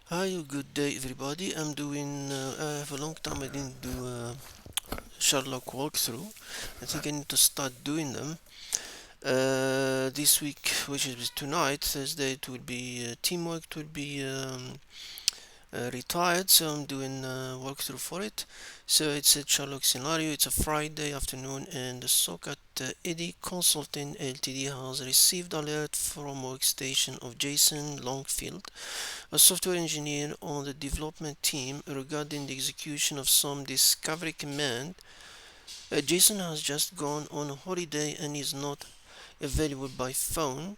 Hi, good day everybody. I have a long time I didn't do Sherlock walkthrough. I think I need to start doing them. This week, which is tonight, Thursday, it will be TeamWork, it will be retired, so I'm doing walkthrough for it. So it's a Sherlock Scenario, it's a Friday afternoon, and the SOC at Edny Consulting Ltd has received alert from workstation of Jason Longfield, a software engineer on the development team, regarding the execution of some discovery command. Jason has just gone on holiday and is not available by phone.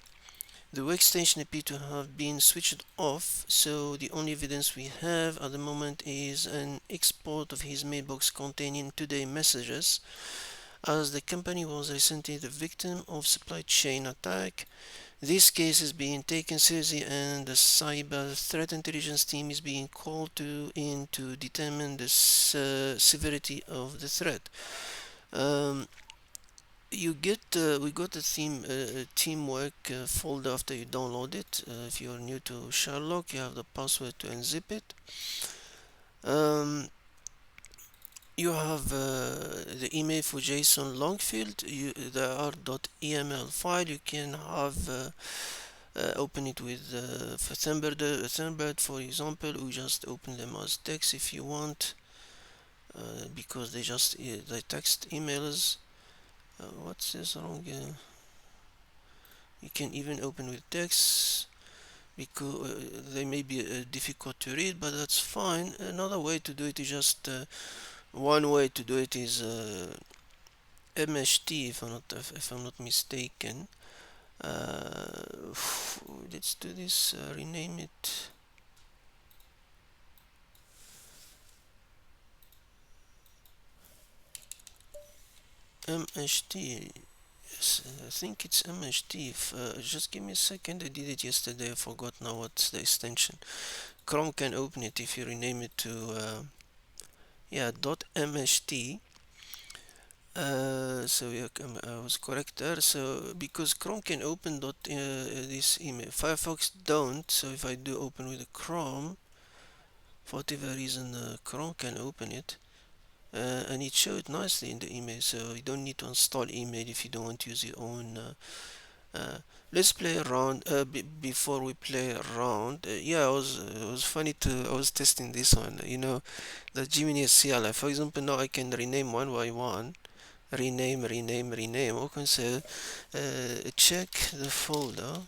The workstation appears to have been switched off, so the only evidence we have at the moment is an export of his mailbox containing today messages. As the company was recently the victim of supply chain attack, this case is being taken seriously, and the cyber threat intelligence team is being called in to determine the severity of the threat. Um, we got the teamwork folder after you download it. If you're new to Sherlock, you have the password to unzip it. Um, you have the email for Jason Longfield. There are .eml file. You can have open it with for Thunderbird, for example, or just open them as text if you want, because they text emails. What's this wrong? You can even open with text because they may be difficult to read, but that's fine. Another way to do it is just one way to do it is MHT, if I'm not mistaken. Uh, let's do this. Rename it. MHT. Yes, I think it's MHT. Just give me a second. I did it yesterday. I forgot now what's the extension. Chrome can open it if you rename it to yeah .mht. So yeah, I was correct there. So because Chrome can open this email, Firefox don't. So if I do open with Chrome, for whatever reason, Chrome can open it. And it showed nicely in the email, so you don't need to install email if you don't want to use your own. Let's play around. Before we play around, yeah, it was funny I was testing this one. The Gemini CLI. For example, now I can rename one by one. Rename. Okay, so check the folder.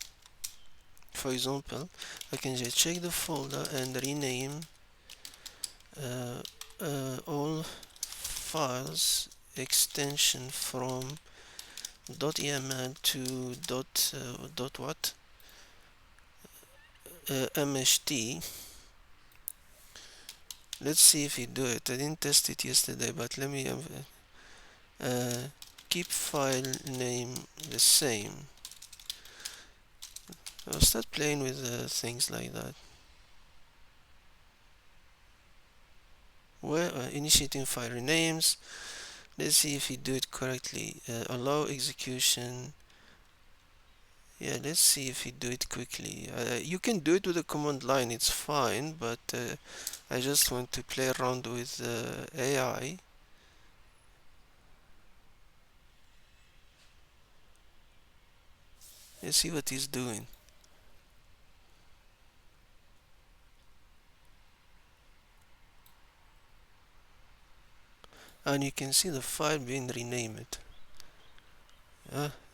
For example, I can just check the folder and rename uh, all files extension from .eml to dot what mht. Let's see if we do it. I didn't test it yesterday, but let me uh, keep file name the same. I'll start playing with things like that. Where initiating file renames. Let's see if we do it correctly. Allow execution. Yeah, let's see if we do it quickly. You can do it with the command line, it's fine, but I just want to play around with AI. Let's see what he's doing. And you can see the file being renamed.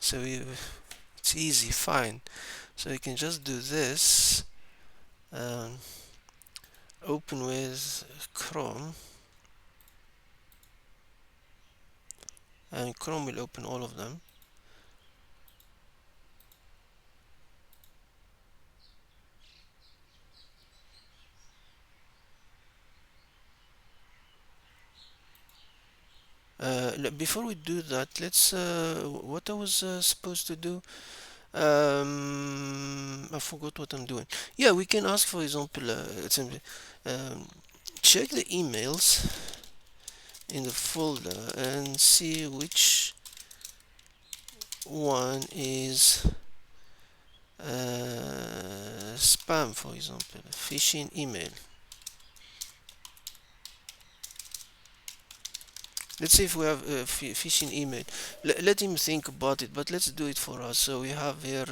So it's easy, fine. So you can just do this. Um, Open with Chrome, and Chrome will open all of them. Before we do that, let's what I was supposed to do. I forgot what I'm doing. Yeah, we can ask, for example, um, check the emails in the folder and see which one is spam, for example, phishing email. Let's see if we have a phishing email. Let him think about it, but let's do it for us. So we have here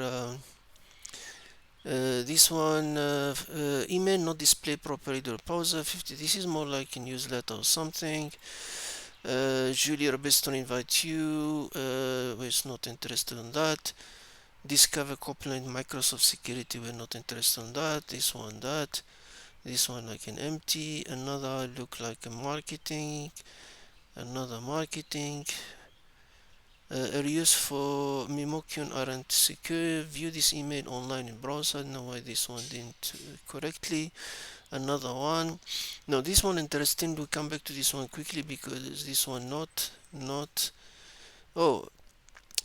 this one, email not display properly during pause 50. This is more like a newsletter or something. Julie Robeston invite you. We're not interested in that. Discover Copilot Microsoft Security. We're not interested in that. This one, that. This one like an empty. Another look like a marketing. Another marketing. Reviews for Mimokyon aren't secure. View this email online in browser. Know why this one didn't correctly. Another one. Now this one interesting. We'll come back to this one quickly because this one not. Oh,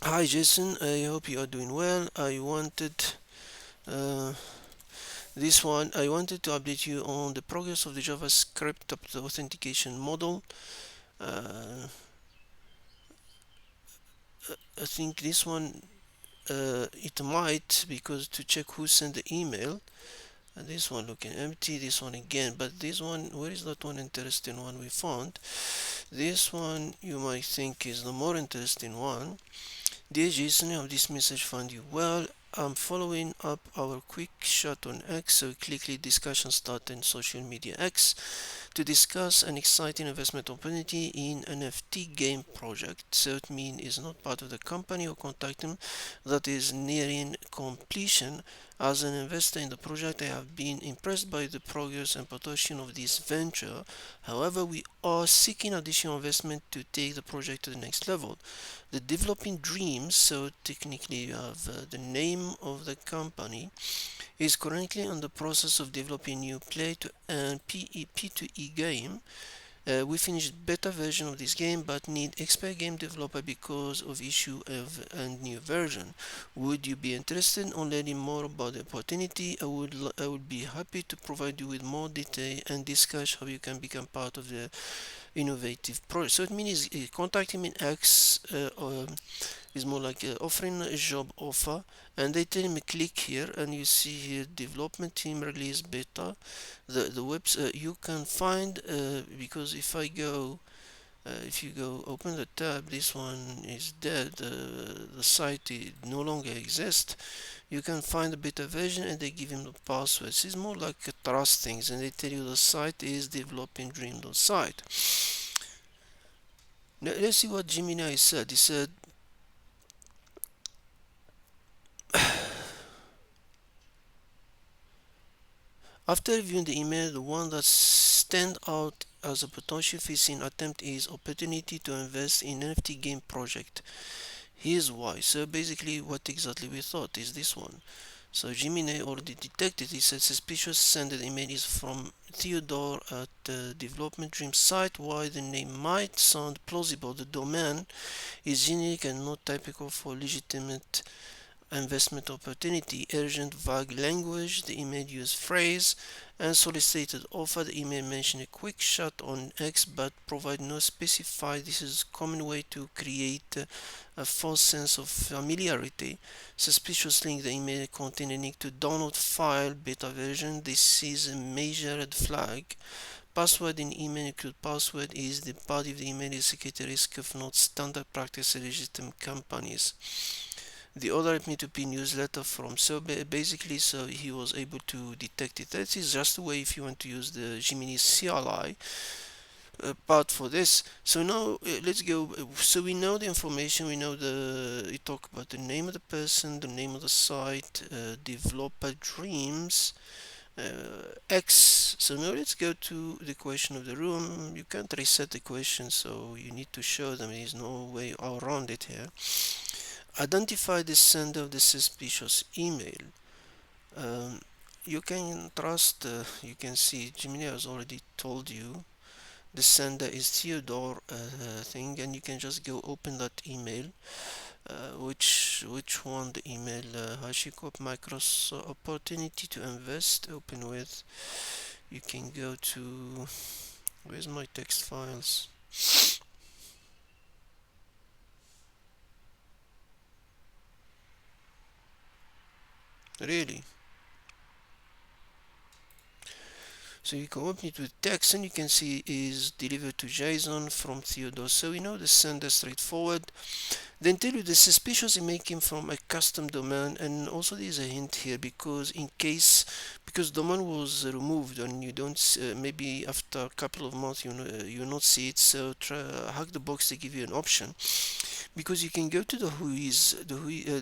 hi Jason. I hope you are doing well. Uh, this one. I wanted to update you on the progress of the JavaScript authentication model. Uh, I think this one it might because to check who sent the email. And this one looking empty, this one again, but this one, where is that one interesting one we found? This one you might think is the more interesting one. Dear Jason, I hope this message found you well. I'm following up our quick shot on X, so quickly discussion started in social media X to discuss an exciting investment opportunity in NFT game project. Certamin is not part of the company or contact him that is nearing completion. As an investor in the project, I have been impressed by the progress and potential of this venture. However, we are seeking additional investment to take the project to the next level. The developing dreams, so technically you have the name of the company, is currently in the process of developing new play to earn P2E game. We finished beta version of this game but need expert game developer because of issue of a new version. Would you be interested in learning more about the opportunity? I would be happy to provide you with more detail and discuss how you can become part of the innovative project. So it means contact him in X is more like offering a job offer, and they tell me click here and you see here development team release beta. The webs you can find because if you go open the tab, this one is dead. The site no longer exists. You can find the beta version and they give him the passwords. It's more like a trust things, and they tell you the site is developing dream.site. Now let's see what Gemini said. He said after reviewing the email, the one that stands out as a potential phishing attempt is opportunity to invest in NFT game project. Here's why. So basically what exactly we thought is this one. So Gemini already detected. He said suspicious sended email is from Theodore at the development dream site. While the name might sound plausible, the domain is unique and not typical for legitimate investment opportunity. Urgent vague language, the email used phrase, and solicited offer. The email mentioned a quick shot on X but provide no specify. This is a common way to create a false sense of familiarity. Suspicious link, the email contained a link to download file beta version. This is a major red flag. Password in email include password is the body of the email is security risk of not standard practice in legitimate companies. The other P2P newsletter from so basically so he was able to detect it. That is just a way if you want to use the Gemini CLI part for this. So now let's go. So we know the information. We know we talk about the name of the person, the name of the site, developer dreams, X. So now let's go to the question of the room. You can't reset the question, so you need to show them. There's no way around it here. Identify the sender of the suspicious email. Um, you can trust, you can see Gemini has already told you the sender is Theodore thing, and you can just go open that email. Which one the email? HashiCorp Microsoft opportunity to invest. Open with. You can go to. Where's my text files? really. So you can open it with text and you can see is delivered to Jason from Theodore. So we know the sender straightforward. Then tell you the suspicious email came from a custom domain, and also there's a hint here because in case because domain was removed and you don't maybe after a couple of months you not see it, so try Hackthebox to give you an option because you can go to the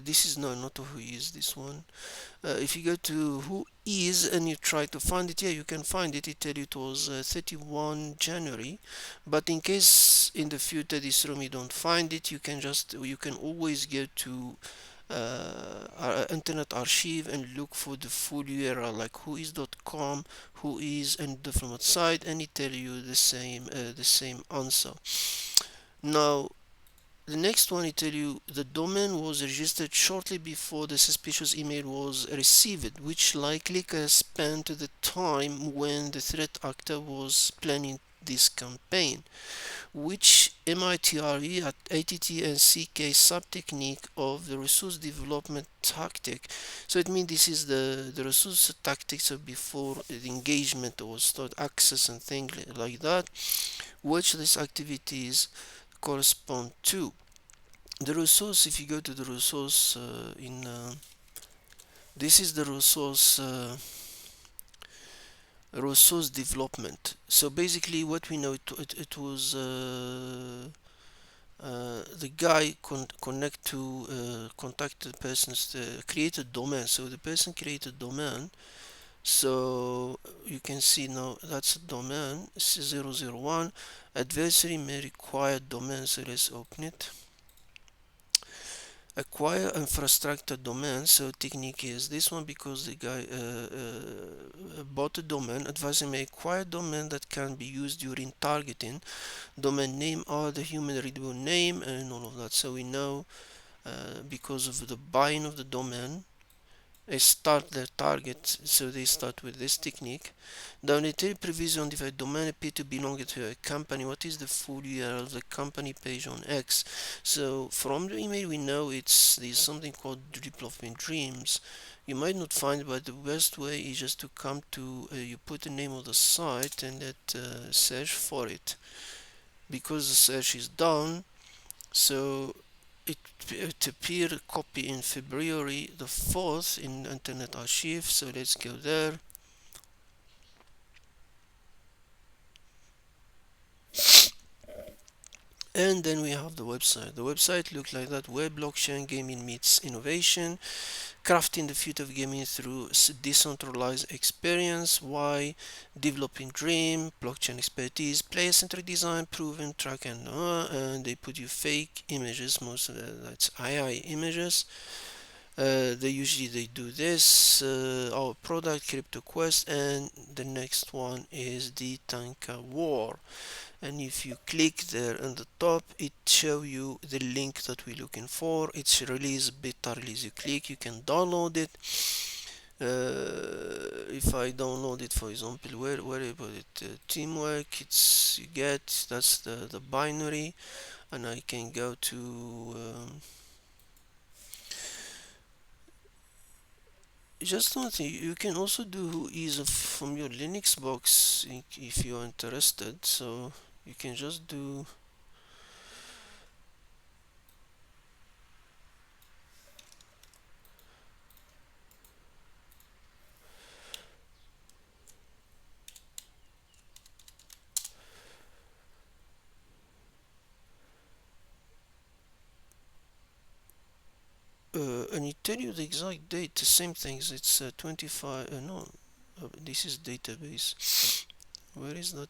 this is no not the who is this one. If you go to who is and you try to find it, yeah, you can find it. It tell you it was 31 January. But in case in the future this room you don't find it, you can always go to our internet archive and look for the full URL like whois.com, who is and different site, and it tell you the same answer. Now the next one, I tell you, the domain was registered shortly before the suspicious email was received, which likely correspond to the time when the threat actor was planning this campaign, which MITRE at ATT and CK sub-technique of the resource development tactic. So it means this is the resource tactics of before the engagement or start access and things like that, which these activities correspond to. The resource, if you go to the resource in this is the resource development. So basically what we know, it was the guy connect to contact the person's created domain. So the person created domain, so you can see now that's a domain 001. Adversary may require domain, so let's open it. Acquire infrastructure domain. So technique is this one because the guy bought a domain. Advisor may acquire domain that can be used during targeting. Domain name are the human readable name and all of that. So we know because of the buying of the domain, they start their target, so they start with this technique. The unitary provision if a domain appear to belong to a company, what is the full URL of the company page on X? So from the email we know there's something called development dreams. You might not find it, but the best way is just to come to you put the name of the site and let search for it. Because the search is done, so it appeared a copy in February the 4th in Internet Archive. So let's go there. And then we have the website. The website looks like that. Web blockchain gaming meets innovation, crafting the future of gaming through decentralized experience. Why? Developing dream, blockchain expertise, player-centric design, proven track and they put you fake images. Most of that's AI images. They do this. Our product, Crypto Quest, and the next one is the Tanka War. And if you click there on the top, it show you the link that we're looking for. It's release, beta release. You click, you can download it. If I download it, for example, where I put it, TeamWork, it's you get that's the binary, and I can go to just one thing. You can also do is from your Linux box if you're interested. So you can just do and it tell you the exact date. The same things. It's 25. No, this is database. Where is that?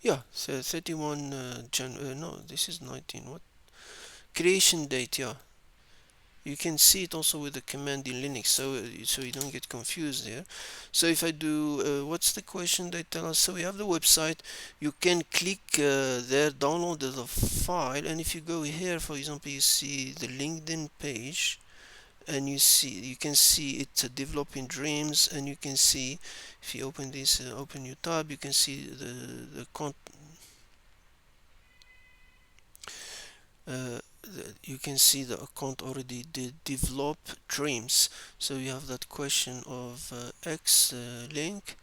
Yeah, so 31 Jan. No, this is 19. What creation date? Yeah, you can see it also with the command in Linux, so you don't get confused there. So if I do what's the question they tell us? So we have the website. You can click there, download the file, and if you go here, for example, you see the LinkedIn page, and you can see it's developing dreams, and you can see if you open this open new tab, you can see the you can see the account already did develop dreams. So you have that question of X link.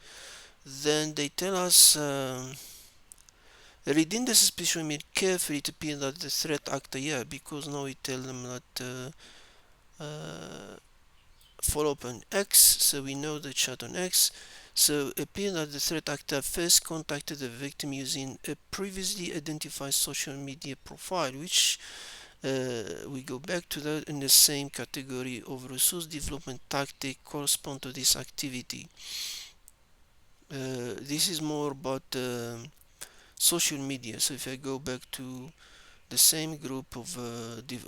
Then they tell us reading the suspicion email carefully to appear that the threat actor, yeah, because now we tell them that follow up on X, so we know the chat on X. So appear that the threat actor first contacted the victim using a previously identified social media profile, which we go back to that in the same category of resource development tactic correspond to this activity. This is more about social media. So if I go back to the same group of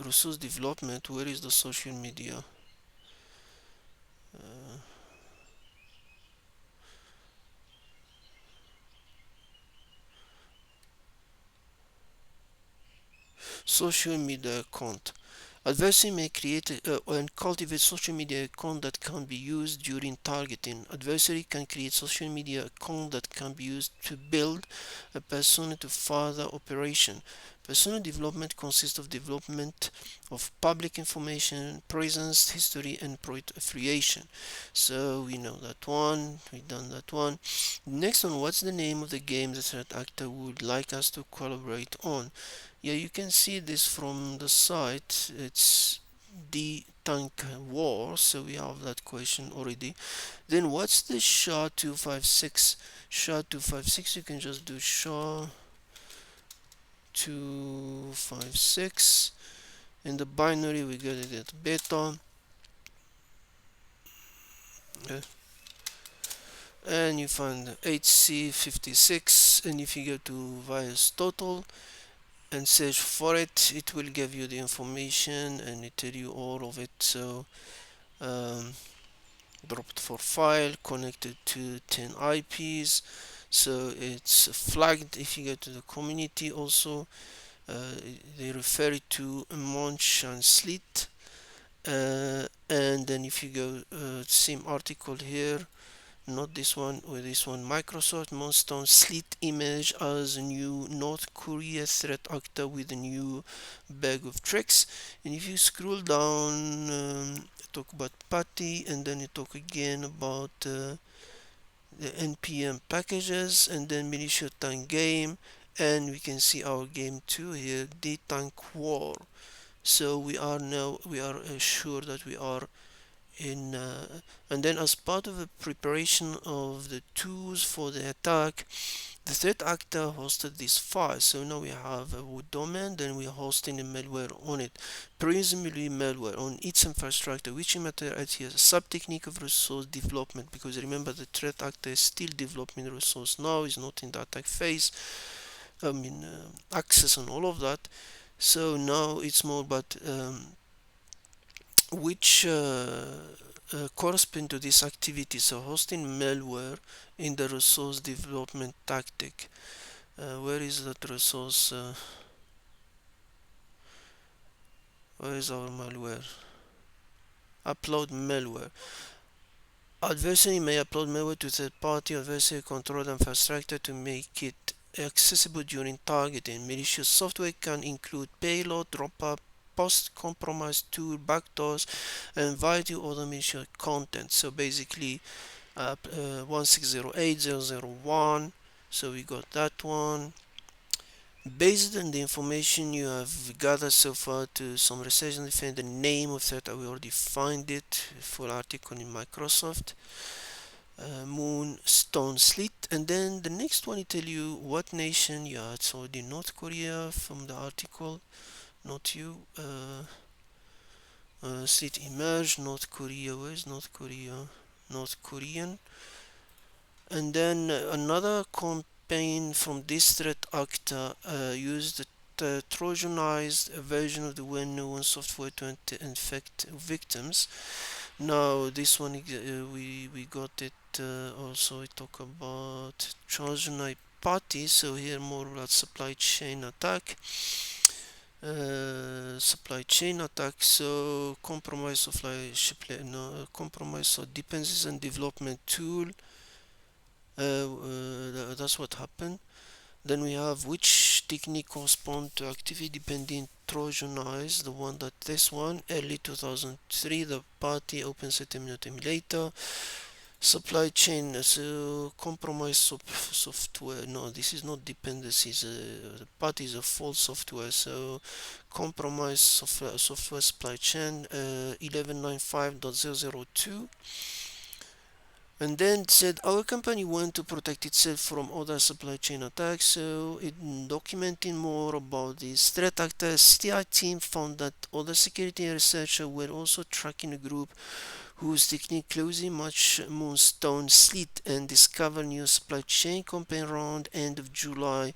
resource development, where is the social media? Social media account. Adversary may create and cultivate social media account that can be used during targeting. Adversary can create social media account that can be used to build a persona to further operation. Persona development consists of development of public information, presence, history, and affiliation. So we know that one, we've done that one. Next one, what's the name of the game the threat actor would like us to collaborate on? Yeah, you can see this from the site. It's the tank war, so we have that question already. Then what's the SHA-256? SHA-256, you can just do SHA-256. In the binary, we get it at beta. Uh, and you find HC56, and if you go to virus total and search for it, it will give you the information and it tell you all of it. So dropped for file connected to 10 IPs, so it's flagged. If you go to the community also, they refer it to Munch and Slit, and then if you go same article here, not this one or this one, Microsoft Moonstone Slit image as a new North Korea threat actor with a new bag of tricks. And if you scroll down, talk about Patty, and then you talk again about the npm packages, and then militia tank game, and we can see our game 2 here, the tank war. So we are sure that we are in and then as part of the preparation of the tools for the attack, the threat actor hosted this file. So now we have a root domain, then we are hosting a malware on it, presumably malware on its infrastructure, which matter as here a sub technique of resource development, because remember the threat actor is still developing the resource now, is not in the attack phase, access and all of that. So now it's more about which correspond to this activity. So hosting malware in the resource development tactic. Where is that resource? Where is our malware? Upload malware. Adversary may upload malware to third-party adversary controlled infrastructure to make it accessible during targeting. Malicious software can include payload, drop-up, post-compromise tool, backdoors, and variety of other malicious content. So basically, 1608001. So we got that one. Based on the information you have gathered so far to some research and define the name of that, we already find it, full article in Microsoft. Moonstone Slit, and then the next one it tell you what nation. Yeah, it's already North Korea from the article, not you. Slit emerge North Korea. Where's North Korea? North Korean. And then another campaign from this threat actor used the Trojanized version of the well-known software to infect victims. Now this one we got it also. We talk about Trojan party. So here more about supply chain attack. Supply chain attack. So compromise supply no, compromise of dependencies and development tool. That's what happened. Then we have which technique correspond to activity dependent Trojanized, the one that this one, early 2003, the party open system emulator. Supply chain, so compromise software. No, this is not dependencies. The part is a false software. So compromise software supply chain 1195.002. And then said our company want to protect itself from other supply chain attacks. So in documenting more about this threat actor, CTI team found that other security researchers were also tracking a group whose technique closely match moonstone slit and discover new supply chain campaign around end of July.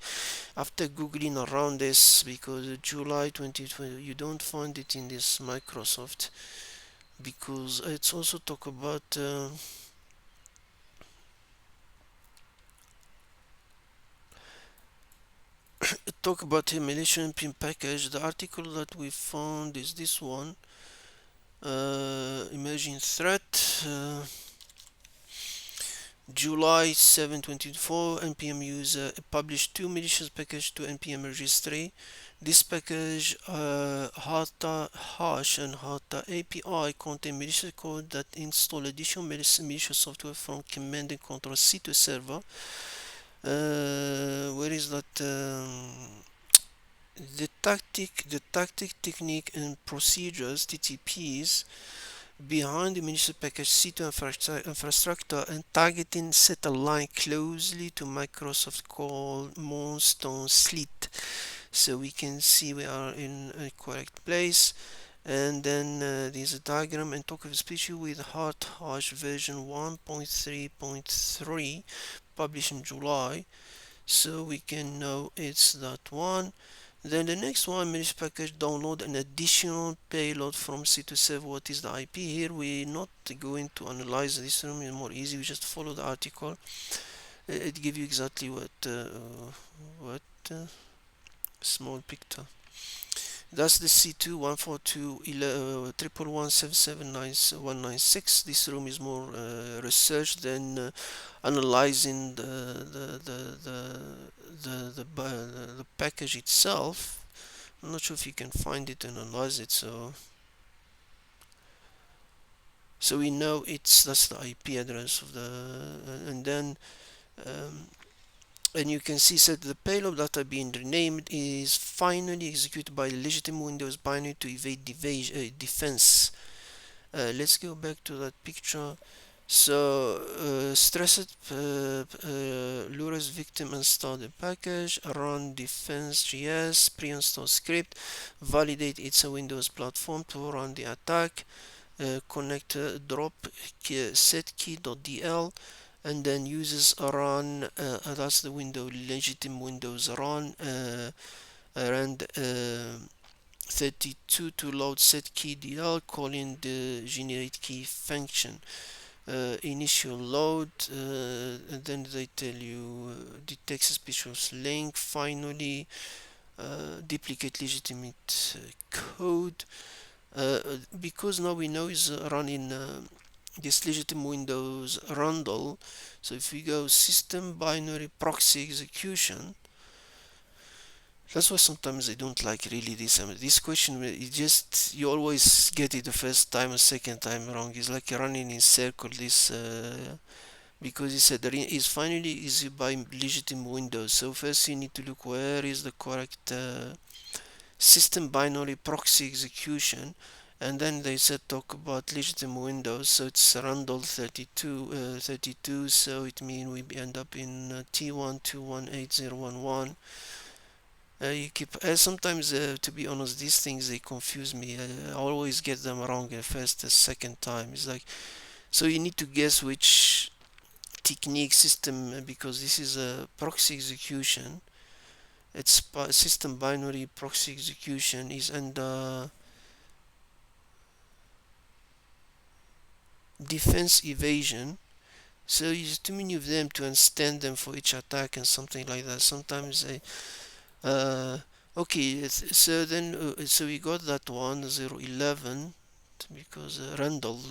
After googling around this, because July 2020 you don't find it in this Microsoft, because it's also talk about a malicious pin package. The article that we found is this one, emerging threat, July 7, 2024. NPM user published two malicious packages to NPM registry. This package, Hata Hash and Hata API, contain malicious code that install additional malicious software from command and control C to server. Where is that? The tactic, technique, and procedures (TTPs) behind the malicious package C2 infrastructure and targeting set align closely to Microsoft called Moonstone Slit. So we can see we are in a correct place. And then there's a diagram and talk of especially with Hot Hash version 1.3.3 published in July. So we can know it's that one. Then the next one, malicious package download an additional payload from C to serve. What is the IP here? We're not going to analyze this room, it's more easy. We just follow the article. It gives you exactly what small picture. That's the C2 142.111.779.196. This room is more research than analyzing the package itself. I'm not sure if you can find it and analyze it. So we know that's the IP address of and then and you can see that the payload that are being renamed is finally executed by legitimate Windows binary to evade defense. Let's go back to that picture. So stressed lures victim install the package, run defense.js, pre-install script, validate it's a Windows platform to run the attack, connect drop setkey.dl, and then uses run, that's the window legitimate Windows run, and 32 to load setkey.dl, calling the generate key function. Initial load, and then they tell you detect suspicious link, finally duplicate legitimate code, because now we know is running this legitimate Windows rundle. So if we go system binary proxy execution, that's why sometimes I don't like really this question. It just, you always get it the first time or second time wrong. It's like running in circle. This because it said that is finally is by legitimate Windows. So first you need to look where is the correct system binary proxy execution, and then they said talk about legitimate Windows. So it's rundle 32, so it means we end up in T1218011. You keep sometimes, to be honest, these things they confuse me. I always get them wrong the first and second time. It's like, so you need to guess which technique system, because this is a proxy execution. It's system binary proxy execution is under defense evasion. So there's too many of them to understand them for each attack and something like that. Sometimes they okay, so then so we got that one 011 because Randall,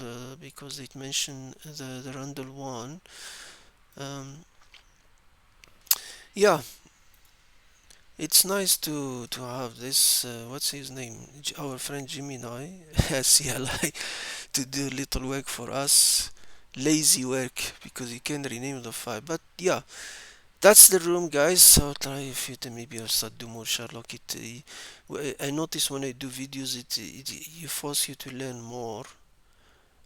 because it mentioned the Randall one. Yeah, It's nice to have this. What's his name? Our friend Gemini, CLI, to do little work for us. Lazy work because you can rename the file. But yeah, that's the room, guys. I'll try if it maybe I'll start do more Sherlock. I notice when I do videos, it you force you to learn more.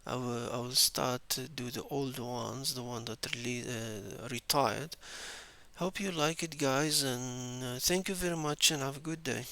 I will start to do the old ones, the one that really retired. Hope you like it, guys, and thank you very much, and have a good day.